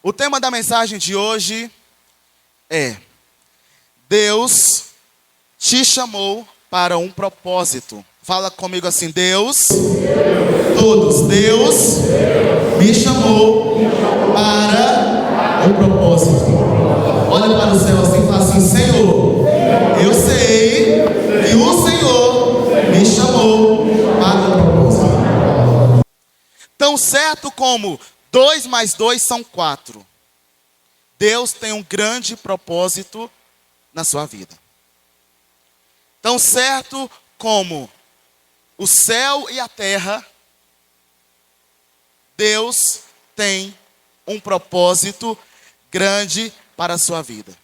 O tema da mensagem de hoje é: Deus te chamou para um propósito. Fala comigo assim: Deus me chamou para um propósito. Olha para o céu assim e fala assim: Senhor, eu sei que o Senhor me chamou para um propósito. Tão certo como 2 mais 2 são 4. Deus tem um grande propósito na sua vida. Tão certo como o céu e a terra, Deus tem um propósito grande para a sua vida.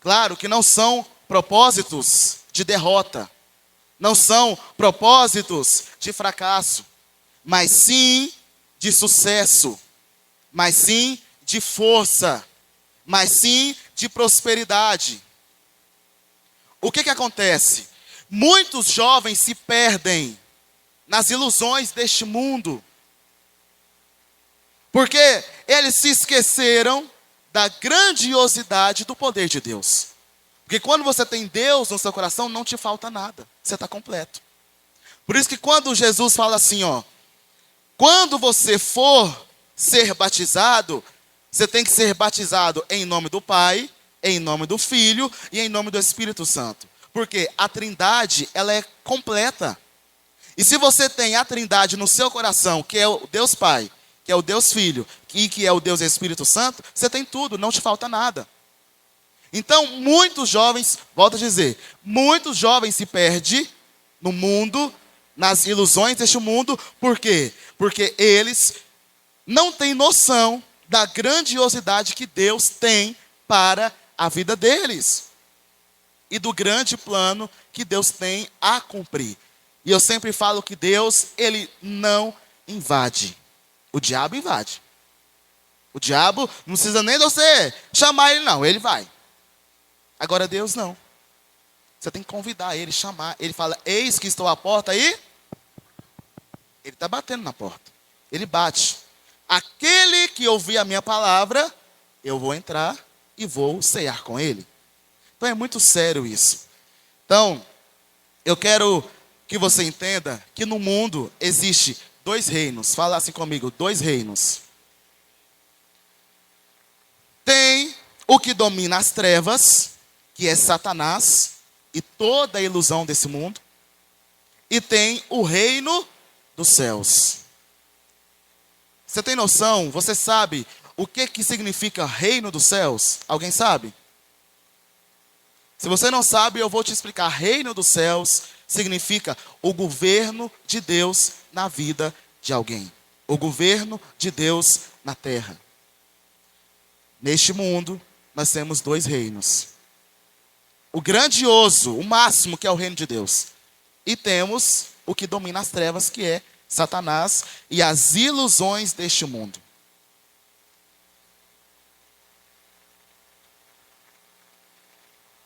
Claro que não são propósitos de derrota, não são propósitos de fracasso, mas sim de sucesso, mas sim de força, mas sim de prosperidade. O que acontece? Muitos jovens se perdem nas ilusões deste mundo, porque eles se esqueceram da grandiosidade do poder de Deus. Porque quando você tem Deus no seu coração, não te falta nada, você está completo. Por isso que quando Jesus fala assim, quando você for ser batizado, você tem que ser batizado em nome do Pai, em nome do Filho e em nome do Espírito Santo. Porque a Trindade, ela é completa. E se você tem a Trindade no seu coração, que é o Deus Pai, que é o Deus Filho e que é o Deus Espírito Santo, você tem tudo, não te falta nada. Então, muitos jovens, volto a dizer, muitos jovens se perdem no mundo, nas ilusões deste mundo. Por quê? Porque eles não têm noção da grandiosidade que Deus tem para a vida deles e do grande plano que Deus tem a cumprir. E eu sempre falo que Deus, ele não invade. O diabo invade. O diabo não precisa nem de você chamar ele, não, ele vai. Agora Deus não. Você tem que convidar ele, chamar. Ele fala: eis que estou à porta e ele está batendo na porta. Ele bate. Aquele que ouvir a minha palavra, eu vou entrar e vou cear com ele. Então é muito sério isso. Então, eu quero que você entenda que no mundo existe 2 reinos. Fala assim comigo: 2 reinos. Tem o que domina as trevas, que é Satanás e toda a ilusão desse mundo. E tem o reino dos céus. Você tem noção? Você sabe o que significa reino dos céus? Alguém sabe? Se você não sabe, eu vou te explicar. Reino dos céus significa o governo de Deus na vida de alguém. O governo de Deus na terra. Neste mundo, nós temos 2 reinos. O grandioso, o máximo, que é o reino de Deus. E temos o que domina as trevas, que é Satanás e as ilusões deste mundo.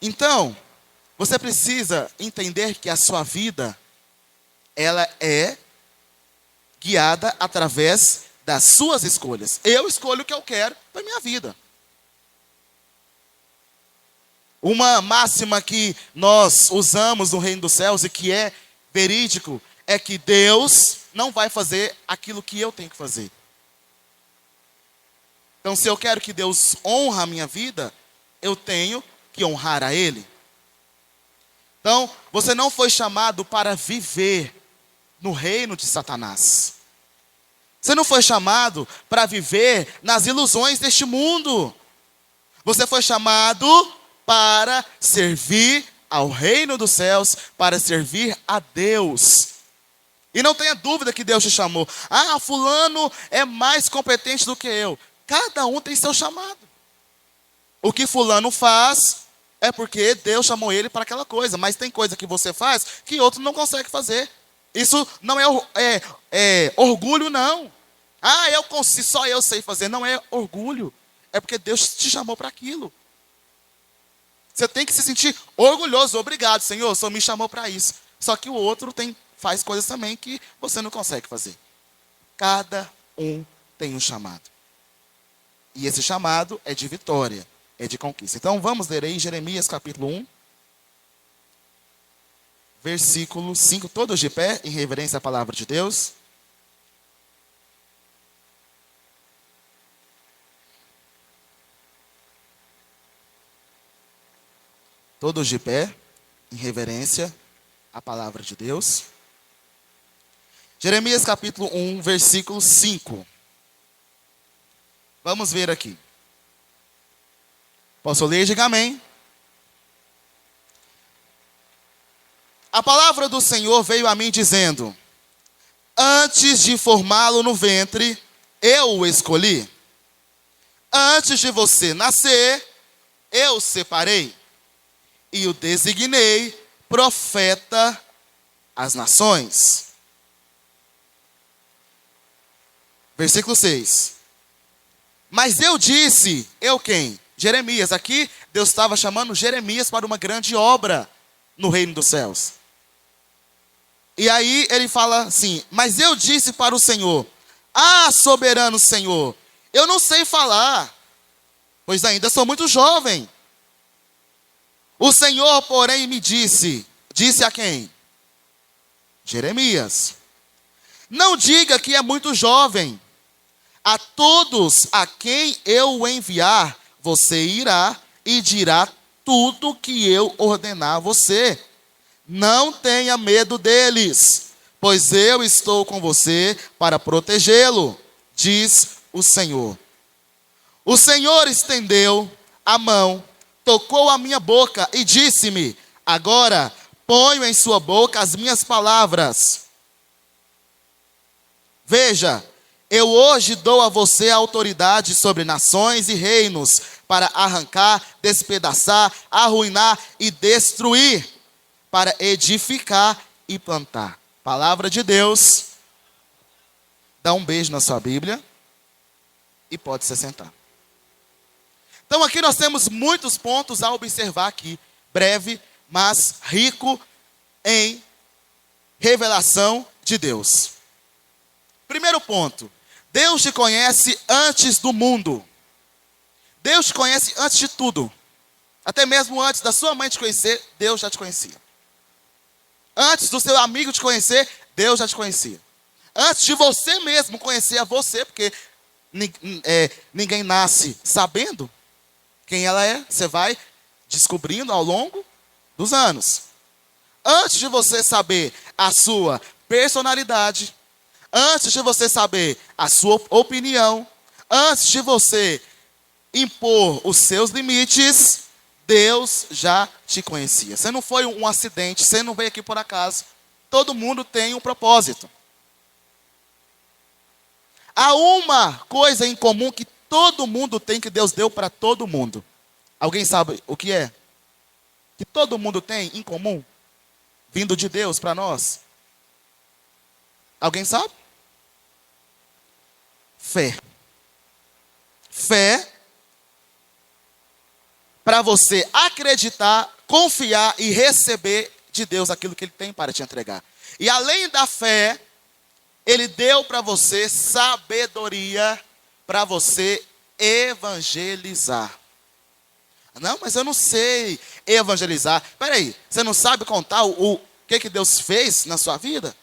Então, você precisa entender que a sua vida, ela é guiada através das suas escolhas. Eu escolho o que eu quero para a minha vida. Uma máxima que nós usamos no reino dos céus e que é verídico é que Deus não vai fazer aquilo que eu tenho que fazer. Então, se eu quero que Deus honre a minha vida, eu tenho que honrar a Ele. Então, você não foi chamado para viver no reino de Satanás. Você não foi chamado para viver nas ilusões deste mundo. Você foi chamado para servir ao reino dos céus, para servir a Deus. E não tenha dúvida que Deus te chamou. Fulano é mais competente do que eu. Cada um tem seu chamado. O que fulano faz é porque Deus chamou ele para aquela coisa. Mas tem coisa que você faz que outro não consegue fazer. Isso não é orgulho, não. Eu consigo, só eu sei fazer. Não é orgulho. É porque Deus te chamou para aquilo. Você tem que se sentir orgulhoso. Obrigado, Senhor, o Senhor me chamou para isso. Só que o outro faz coisas também que você não consegue fazer. Cada um tem um chamado. E esse chamado é de vitória, é de conquista. Então vamos ler aí Jeremias capítulo 1, versículo 5, todos de pé, em reverência à palavra de Deus. Todos de pé, em reverência à palavra de Deus. Jeremias capítulo 1, versículo 5. Vamos ver aqui. Posso ler? Diga amém. A palavra do Senhor veio a mim dizendo: antes de formá-lo no ventre, eu o escolhi. Antes de você nascer, eu o separei. E o designei profeta às nações. Versículo 6. Mas eu disse, eu quem? Jeremias. Aqui Deus estava chamando Jeremias para uma grande obra no reino dos céus. E aí ele fala assim: mas eu disse para o Senhor: ah, soberano Senhor, eu não sei falar, pois ainda sou muito jovem. O Senhor, porém, me disse a quem? Jeremias: não diga que é muito jovem. A todos a quem eu o enviar, você irá e dirá tudo que eu ordenar a você. Não tenha medo deles, pois eu estou com você para protegê-lo, diz o Senhor. O Senhor estendeu a mão, tocou a minha boca e disse-me: agora ponho em sua boca as minhas palavras. Veja, eu hoje dou a você autoridade sobre nações e reinos para arrancar, despedaçar, arruinar e destruir, para edificar e plantar. Palavra de Deus. Dá um beijo na sua Bíblia e pode se sentar. Então aqui nós temos muitos pontos a observar aqui. Breve, mas rico em revelação de Deus. Primeiro ponto. Deus te conhece antes do mundo. Deus te conhece antes de tudo. Até mesmo antes da sua mãe te conhecer, Deus já te conhecia. Antes do seu amigo te conhecer, Deus já te conhecia. Antes de você mesmo conhecer a você, porque ninguém nasce sabendo quem ela é. Você vai descobrindo ao longo dos anos. Antes de você saber a sua personalidade, antes de você saber a sua opinião, antes de você impor os seus limites, Deus já te conhecia. Você não foi um acidente, você não veio aqui por acaso. Todo mundo tem um propósito. Há uma coisa em comum que todo mundo tem, que Deus deu para todo mundo. Alguém sabe o que é? Que todo mundo tem em comum, vindo de Deus para nós. Alguém sabe? Fé. Fé para você acreditar, confiar e receber de Deus aquilo que Ele tem para te entregar. E além da fé, Ele deu para você sabedoria para você evangelizar. Não, mas eu não sei evangelizar. Espera aí, você não sabe contar o que Deus fez na sua vida?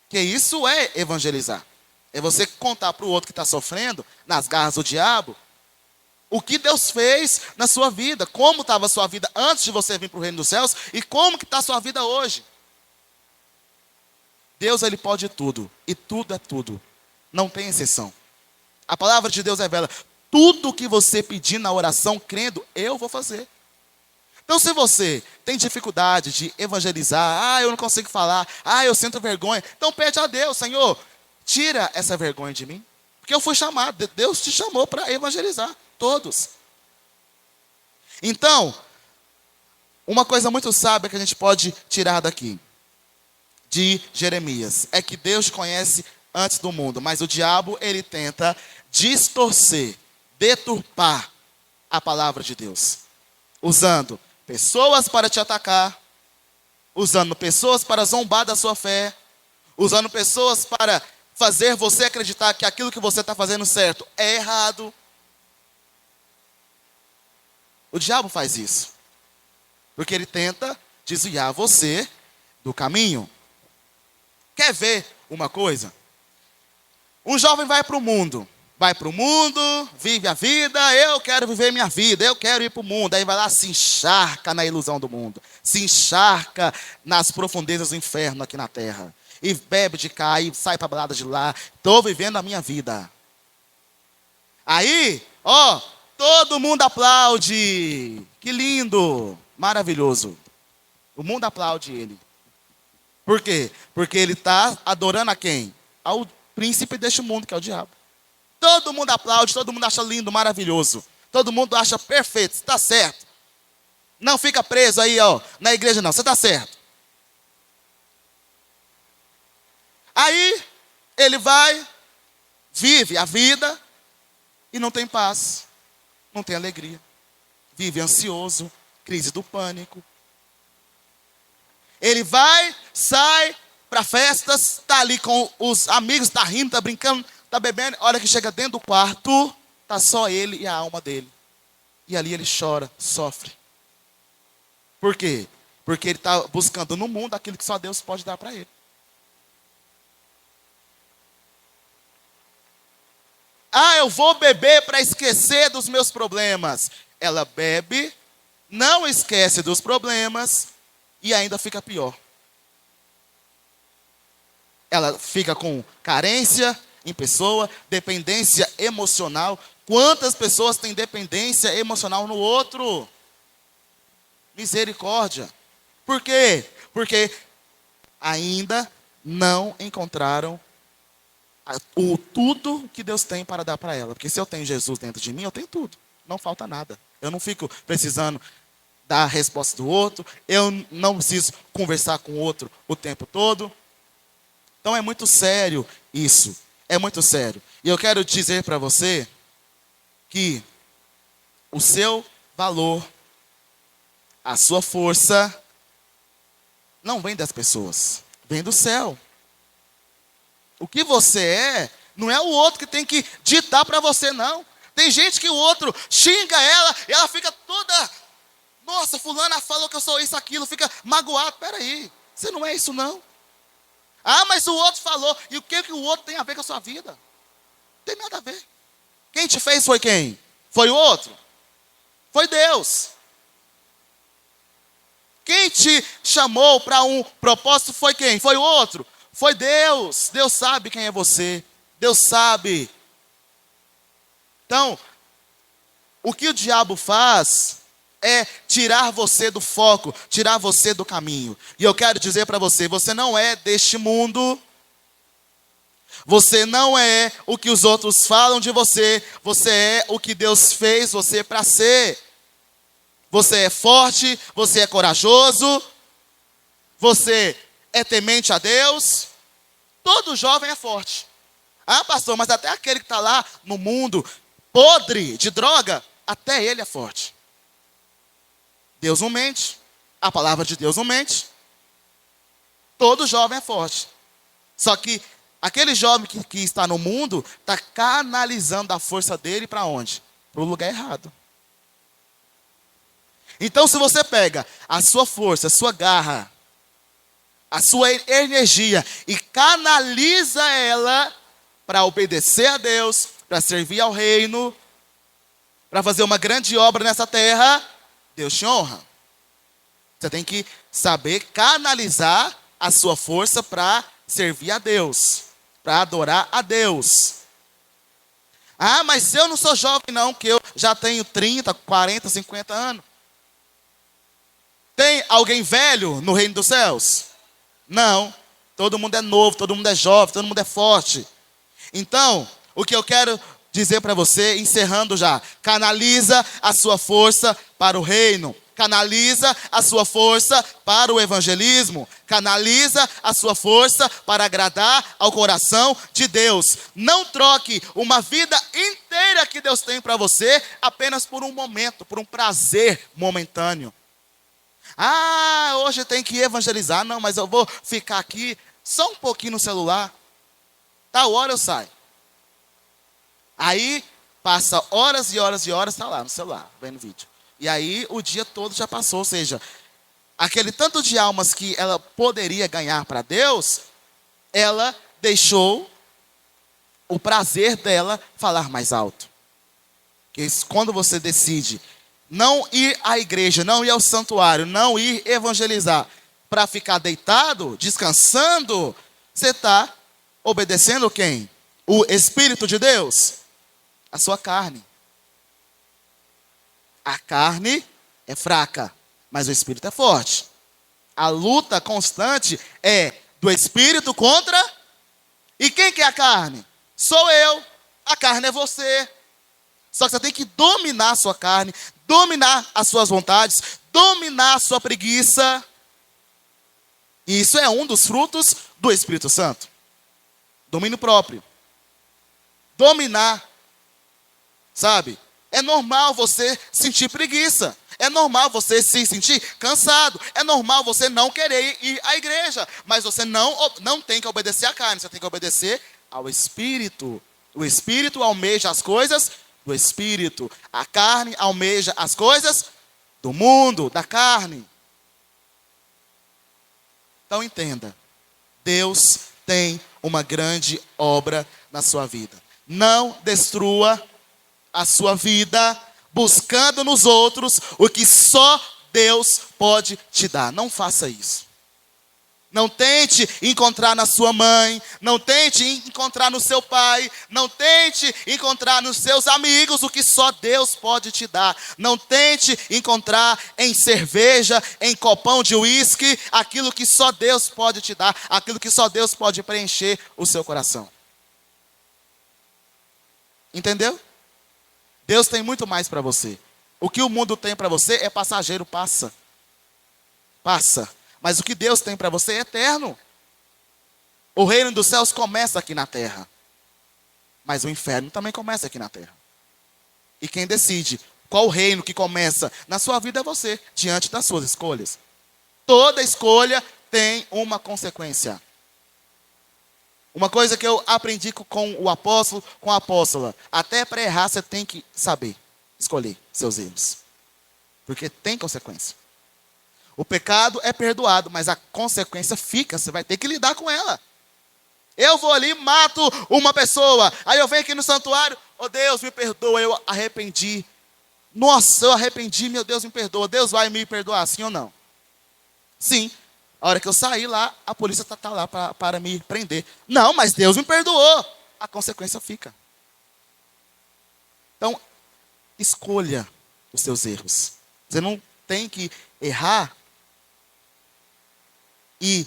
Que isso é evangelizar. É você contar para o outro que está sofrendo, nas garras do diabo, o que Deus fez na sua vida. Como estava a sua vida antes de você vir para o reino dos céus e como que está a sua vida hoje. Deus, Ele pode tudo. E tudo é tudo. Não tem exceção. A palavra de Deus revela: tudo que você pedir na oração, crendo, eu vou fazer. Então, se você tem dificuldade de evangelizar, eu não consigo falar, eu sinto vergonha, então pede a Deus: Senhor, tira essa vergonha de mim. Porque eu fui chamado, Deus te chamou para evangelizar, todos. Então, uma coisa muito sábia que a gente pode tirar daqui, de Jeremias, é que Deus te conhece antes do mundo, mas o diabo, ele tenta distorcer, deturpar a palavra de Deus, usando pessoas para te atacar, usando pessoas para zombar da sua fé, usando pessoas para fazer você acreditar que aquilo que você está fazendo certo é errado. O diabo faz isso. Porque ele tenta desviar você do caminho. Quer ver uma coisa? Um jovem vai para o mundo. Vai para o mundo, vive a vida. Eu quero viver minha vida, eu quero ir para o mundo. Aí vai lá, se encharca na ilusão do mundo. Se encharca nas profundezas do inferno aqui na terra. E bebe de cá, e sai para a balada de lá. Estou vivendo a minha vida. Aí, ó, todo mundo aplaude. Que lindo, maravilhoso. O mundo aplaude ele. Por quê? Porque ele está adorando a quem? Ao príncipe deste mundo, que é o diabo. Todo mundo aplaude, todo mundo acha lindo, maravilhoso. Todo mundo acha perfeito, está certo. Não fica preso aí, ó, na igreja não, você está certo. Aí, ele vai, vive a vida e não tem paz, não tem alegria. Vive ansioso, crise do pânico. Ele vai, sai para festas, está ali com os amigos, está rindo, está brincando, está bebendo. A hora que chega dentro do quarto, está só ele e a alma dele. E ali ele chora, sofre. Por quê? Porque ele está buscando no mundo aquilo que só Deus pode dar para ele. Ah, eu vou beber para esquecer dos meus problemas. Ela bebe, não esquece dos problemas e ainda fica pior. Ela fica com carência em pessoa, dependência emocional. Quantas pessoas têm dependência emocional no outro? Misericórdia. Por quê? Porque ainda não encontraram o tudo que Deus tem para dar para ela. Porque se eu tenho Jesus dentro de mim, eu tenho tudo. Não falta nada. Eu não fico precisando dar a resposta do outro. Eu não preciso conversar com o outro o tempo todo. Então é muito sério isso. É muito sério. E eu quero dizer para você que o seu valor, a sua força, não vem das pessoas. Vem do céu. O que você é, não é o outro que tem que ditar para você, não. Tem gente que o outro xinga ela e ela fica toda... Nossa, fulana falou que eu sou isso, aquilo, fica magoado. Peraí, você não é isso, não. Ah, mas o outro falou. E o que o outro tem a ver com a sua vida? Não tem nada a ver. Quem te fez foi quem? Foi o outro? Foi Deus. Quem te chamou para um propósito foi quem? Foi o outro? Foi Deus. Deus sabe quem é você. Deus sabe. Então, o que o diabo faz é tirar você do foco, tirar você do caminho. E eu quero dizer para você, você não é deste mundo. Você não é o que os outros falam de você. Você é o que Deus fez você para ser. Você é forte, você é corajoso, você é temente a Deus. Todo jovem é forte. Ah, pastor, mas até aquele que está lá no mundo, podre de droga, até ele é forte. Deus não mente. A palavra de Deus não mente. Todo jovem é forte. Só que aquele jovem que está no mundo, está canalizando a força dele para onde? Para o lugar errado. Então, se você pega a sua força, a sua garra, a sua energia e canaliza ela para obedecer a Deus, para servir ao reino, para fazer uma grande obra nessa terra, Deus te honra. Você tem que saber canalizar a sua força para servir a Deus, para adorar a Deus. Ah, mas eu não sou jovem não, que eu já tenho 30, 40, 50 anos. Tem alguém velho no reino dos céus? Não. Todo mundo é novo, todo mundo é jovem, todo mundo é forte. Então, o que eu quero dizer para você, encerrando já, canaliza a sua força para o reino. Canaliza a sua força para o evangelismo. Canaliza a sua força para agradar ao coração de Deus. Não troque uma vida inteira que Deus tem para você apenas por um momento, por um prazer momentâneo. Ah, hoje tem que evangelizar. Não, mas eu vou ficar aqui só um pouquinho no celular. Tal hora eu saio. Aí, passa horas e horas e horas, está lá no celular, vendo vídeo. E aí o dia todo já passou, ou seja, aquele tanto de almas que ela poderia ganhar para Deus, ela deixou o prazer dela falar mais alto. Porque quando você decide não ir à igreja, não ir ao santuário, não ir evangelizar, para ficar deitado, descansando, você está obedecendo quem? O Espírito de Deus? A sua carne. A carne é fraca, mas o Espírito é forte. A luta constante é do Espírito contra... E quem que é a carne? Sou eu. A carne é você. Só que você tem que dominar a sua carne, dominar as suas vontades, dominar a sua preguiça. E isso é um dos frutos do Espírito Santo. Domínio próprio. Dominar. Sabe? É normal você sentir preguiça. É normal você se sentir cansado. É normal você não querer ir à igreja. Mas você não tem que obedecer à carne. Você tem que obedecer ao Espírito. O Espírito almeja as coisas do Espírito. A carne almeja as coisas do mundo, da carne. Então entenda. Deus tem uma grande obra na sua vida. Não destrua a sua vida buscando nos outros o que só Deus pode te dar. Não faça isso. Não tente encontrar na sua mãe, não tente encontrar no seu pai, não tente encontrar nos seus amigos o que só Deus pode te dar. Não tente encontrar em cerveja, em copão de uísque, aquilo que só Deus pode te dar, aquilo que só Deus pode preencher o seu coração. Entendeu? Deus tem muito mais para você. O que o mundo tem para você é passageiro, passa. Passa. Mas o que Deus tem para você é eterno. O reino dos céus começa aqui na terra. Mas o inferno também começa aqui na terra. E quem decide qual reino que começa na sua vida é você, diante das suas escolhas. Toda escolha tem uma consequência. Uma coisa que eu aprendi com o apóstolo, com a apóstola. Até para errar você tem que saber escolher seus erros. Porque tem consequência. O pecado é perdoado, mas a consequência fica. Você vai ter que lidar com ela. Eu vou ali, mato uma pessoa. Aí eu venho aqui no santuário. Oh Deus, me perdoa, eu arrependi. Nossa, eu arrependi, meu Deus, me perdoa. Deus vai me perdoar, sim ou não? Sim. A hora que eu sair lá, a polícia está lá para me prender. Não, mas Deus me perdoou. A consequência fica. Então, escolha os seus erros. Você não tem que errar e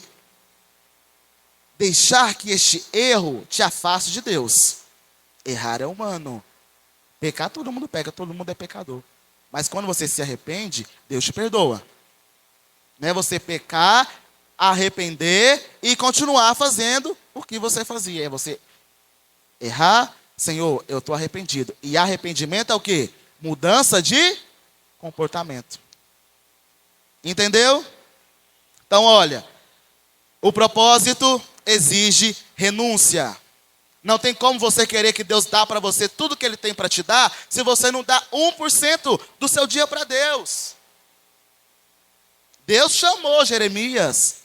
deixar que este erro te afaste de Deus. Errar é humano. Pecar todo mundo peca, todo mundo é pecador. Mas quando você se arrepende, Deus te perdoa. Não é você pecar, arrepender e continuar fazendo o que você fazia. É você errar, Senhor, eu estou arrependido. E arrependimento é o quê? Mudança de comportamento. Entendeu? Então, olha, o propósito exige renúncia. Não tem como você querer que Deus dá para você tudo que Ele tem para te dar, se você não dá 1% do seu dia para Deus. Deus chamou Jeremias.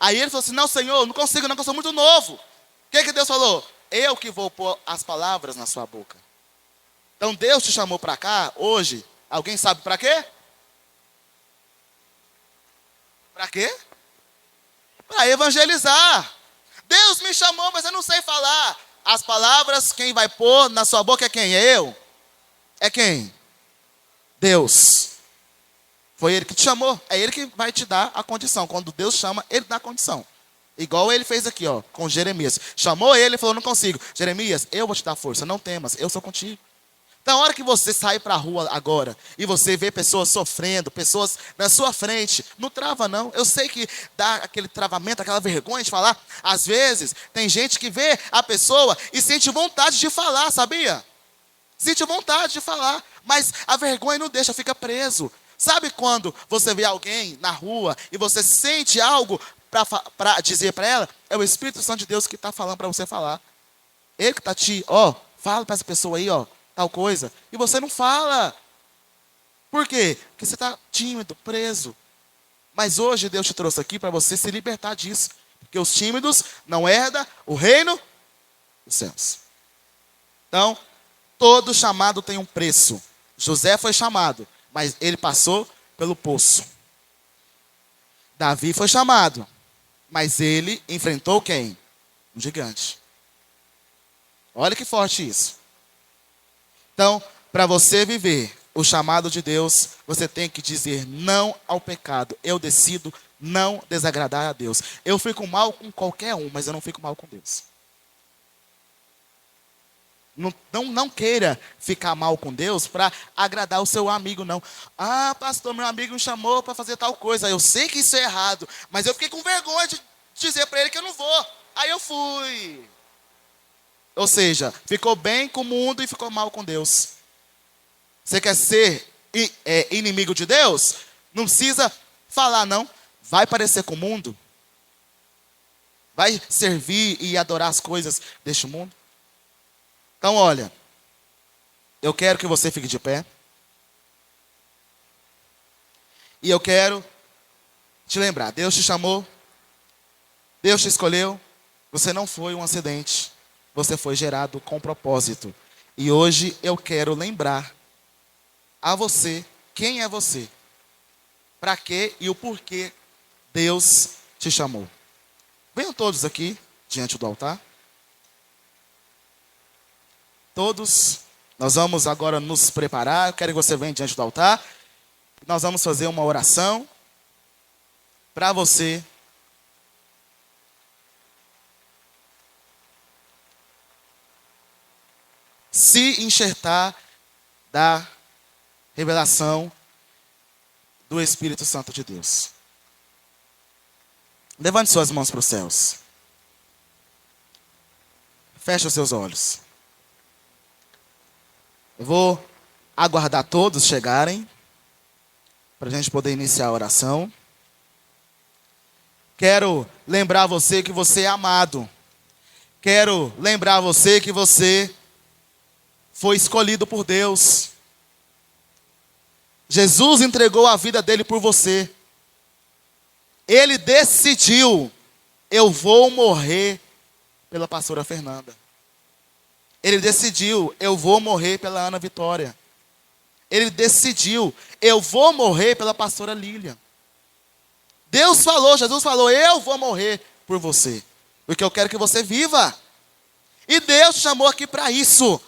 Aí ele falou assim, não, Senhor, não consigo não, porque eu sou muito novo. O que Deus falou? Eu que vou pôr as palavras na sua boca. Então Deus te chamou para cá, hoje, alguém sabe para quê? Para quê? Para evangelizar. Deus me chamou, mas eu não sei falar. As palavras, quem vai pôr na sua boca é quem? É eu? É quem? Deus. Foi Ele que te chamou. É Ele que vai te dar a condição. Quando Deus chama, Ele dá a condição. Igual Ele fez aqui, ó, com Jeremias. Chamou ele e falou, não consigo. Jeremias, eu vou te dar força, não temas, eu sou contigo. Então, a hora que você sai para a rua agora e você vê pessoas sofrendo, pessoas na sua frente, não trava não. Eu sei que dá aquele travamento, aquela vergonha de falar. Às vezes, tem gente que vê a pessoa e sente vontade de falar, sabia? Sente vontade de falar, mas a vergonha não deixa, fica preso. Sabe quando você vê alguém na rua e você sente algo para dizer para ela? É o Espírito Santo de Deus que está falando para você falar. Ele que está fala para essa pessoa aí, tal coisa. E você não fala. Por quê? Porque você está tímido, preso. Mas hoje Deus te trouxe aqui para você se libertar disso. Porque os tímidos não herdam o reino dos céus. Então, todo chamado tem um preço. José foi chamado, mas ele passou pelo poço. Davi foi chamado, mas ele enfrentou quem? Um gigante. Olha que forte isso. Então, para você viver o chamado de Deus, você tem que dizer não ao pecado. Eu decido não desagradar a Deus. Eu fico mal com qualquer um, mas eu não fico mal com Deus. Não queira ficar mal com Deus para agradar o seu amigo, não. Ah, pastor, meu amigo me chamou para fazer tal coisa. Eu sei que isso é errado, mas eu fiquei com vergonha de dizer para ele que eu não vou. Aí eu fui. Ou seja, ficou bem com o mundo e ficou mal com Deus. Você quer ser inimigo de Deus? Não precisa falar, não. Vai parecer com o mundo? Vai servir e adorar as coisas deste mundo? Então, olha, eu quero que você fique de pé. E eu quero te lembrar, Deus te chamou, Deus te escolheu, você não foi um acidente, você foi gerado com propósito. E hoje eu quero lembrar a você quem é você, para quê e o porquê Deus te chamou. Venham todos aqui diante do altar. Todos, nós vamos agora nos preparar. Eu quero que você venha diante do altar. Nós vamos fazer uma oração para você se enxertar da revelação do Espírito Santo de Deus. Levante suas mãos para os céus. Feche os seus olhos. Eu vou aguardar todos chegarem para a gente poder iniciar a oração. Quero lembrar você que você é amado. Quero lembrar você que você foi escolhido por Deus. Jesus entregou a vida dele por você. Ele decidiu, eu vou morrer pela pastora Fernanda. Ele decidiu, eu vou morrer pela Ana Vitória. Ele decidiu, eu vou morrer pela pastora Lília. Deus falou, Jesus falou, eu vou morrer por você. Porque eu quero que você viva. E Deus te chamou aqui para isso.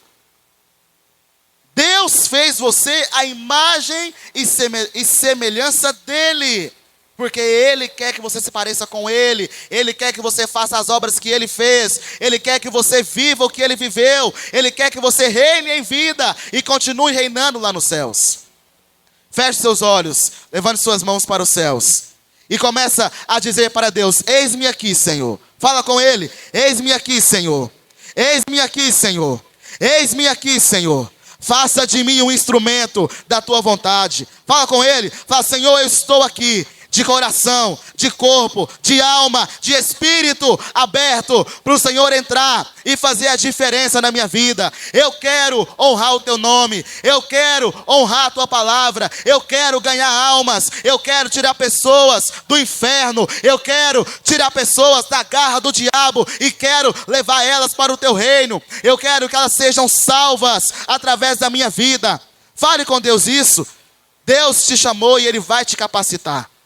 Deus fez você a imagem e semelhança dele. Porque Ele quer que você se pareça com Ele. Ele quer que você faça as obras que Ele fez. Ele quer que você viva o que Ele viveu. Ele quer que você reine em vida e continue reinando lá nos céus. Feche seus olhos, levante suas mãos para os céus. E começa a dizer para Deus, eis-me aqui, Senhor. Fala com Ele, eis-me aqui, Senhor. Eis-me aqui, Senhor. Eis-me aqui, Senhor. Faça de mim um instrumento da tua vontade. Fala com Ele, fala, Senhor, eu estou aqui. De coração, de corpo, de alma, de espírito aberto para o Senhor entrar e fazer a diferença na minha vida. Eu quero honrar o teu nome, eu quero honrar a tua palavra, eu quero ganhar almas, eu quero tirar pessoas do inferno, eu quero tirar pessoas da garra do diabo e quero levar elas para o teu reino. Eu quero que elas sejam salvas através da minha vida. Fale com Deus isso. Deus te chamou e Ele vai te capacitar.